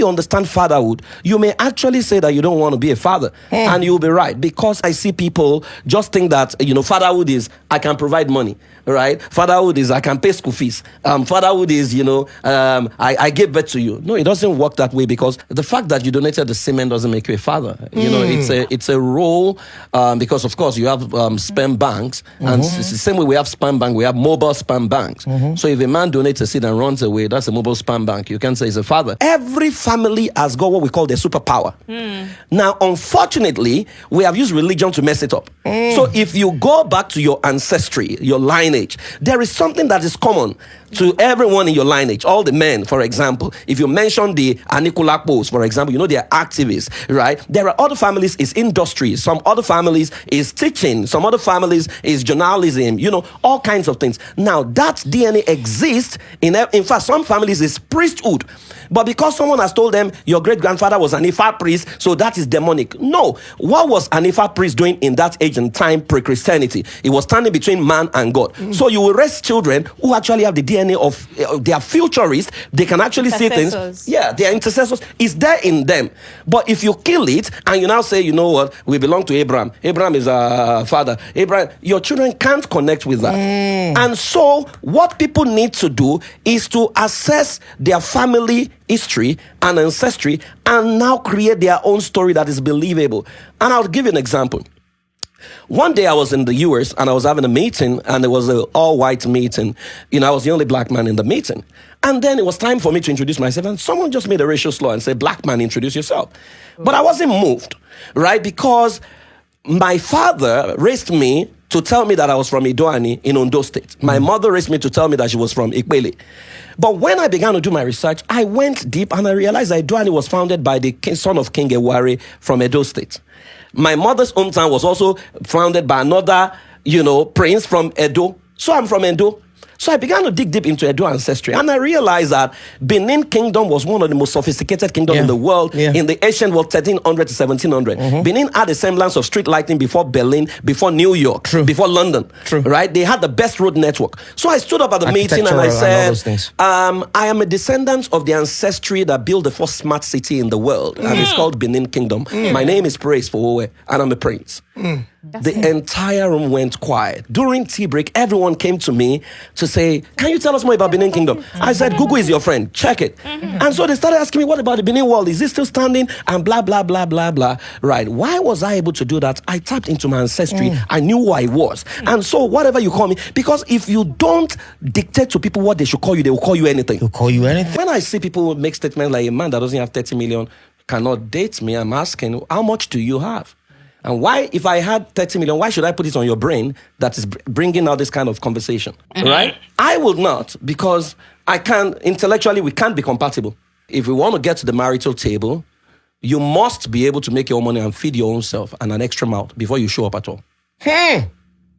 you understand fatherhood, you may actually say that you don't want to be a father. And you'll be right. Because I see people just think that, fatherhood is, I can provide money, right? Fatherhood is, I can pay school fees. Fatherhood is, I give birth to you. No, it doesn't work that way, because the fact that you donated the semen doesn't make you a father. It's a role, because of course you have sperm banks, and it's the same way we have sperm bank, we have mobile sperm banks. So if a man donates a seed and runs away, that's a mobile sperm bank. You can say he's a father. Every family has got what we call their superpower. Now, unfortunately, we have used religion to mess it up. So if you go back to your ancestry, your lineage, there is something that is common to everyone in your lineage. All the men, for example, if you mention the Anikulakpos, for example, they are activists, right? There are other families, it's industry. Some other families is teaching. Some other families is journalism, all kinds of things. Now, that DNA exists. In fact, some families is priesthood. But because someone has told them, your great-grandfather was an Ifa priest, so that is demonic. No. What was an Ifa priest doing in that age and time pre-Christianity? It was standing between man and God. So you will raise children who actually have the DNA of, they are futurists. They can actually see things. Yeah, they are intercessors. It's there in them. But if you kill it and you now say, you know what, we belong to Abraham. Abraham is our father. Abraham, your children can't connect with that. And so what people need to do is to assess their family history and ancestry and now create their own story that is believable. And I'll give you an example. One day I was in the US and I was having a meeting, and it was an all-white meeting. I was the only black man in the meeting. And then it was time for me to introduce myself, and someone just made a racial slur and said, "Black man, introduce yourself." But I wasn't moved, right? Because my father raised me to tell me that I was from Idoani in Ondo State. My mother raised me to tell me that she was from Ikpele. But when I began to do my research, I went deep and I realized that Idoani was founded by the son of King Ewari from Edo State. My mother's hometown was also founded by another, prince from Edo. So I'm from Edo. So I began to dig deep into Edo ancestry, and I realized that Benin Kingdom was one of the most sophisticated kingdoms in the world in the ancient world, 1300 to 1700. Benin had a semblance of street lighting before Berlin, before New York, before London. Right? They had the best road network. So I stood up at the meeting and I said, I am a descendant of the ancestry that built the first smart city in the world, and it's called Benin Kingdom. My name is Praise Fowowe, and I'm a prince. The entire room went quiet. During tea break, everyone came to me to say, "Can you tell us more about Benin Kingdom?" I said, "Google is your friend. Check it." And so they started asking me, "What about the Benin world? Is it still standing?" And blah, blah, blah, blah, blah. Right. Why was I able to do that? I tapped into my ancestry. I knew who I was. And so whatever you call me, because if you don't dictate to people what they should call you, they will call you anything. They'll call you anything. When I see people make statements like, a man that doesn't have 30 million cannot date me, I'm asking, how much do you have? And why, if I had 30 million, why should I put it on your brain that is bringing out this kind of conversation, right? I will not, because intellectually, we can't be compatible. If we want to get to the marital table, you must be able to make your own money and feed your own self and an extra mouth before you show up at all.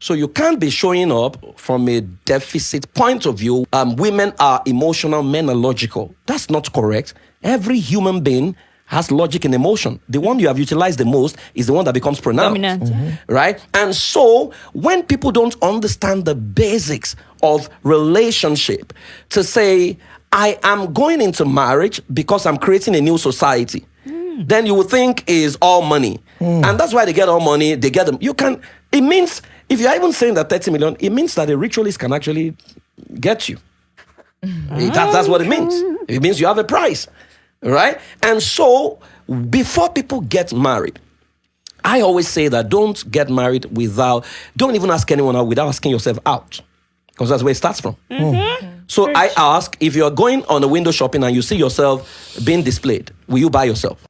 So you can't be showing up from a deficit point of view. Women are emotional, men are logical. That's not correct. Every human being has logic and emotion. The one you have utilized the most is the one that becomes pronounced. Right? And so when people don't understand the basics of relationship, to say, I am going into marriage because I'm creating a new society, then you would think is all money. And that's why they get all money, they get them. It means, if you're even saying that 30 million, it means that a ritualist can actually get you. That's what it means. It means you have a price. Right? And so, before people get married, I always say that don't get married don't even ask anyone out without asking yourself out. Because that's where it starts from. So I ask, if you're going on a window shopping and you see yourself being displayed, will you buy yourself?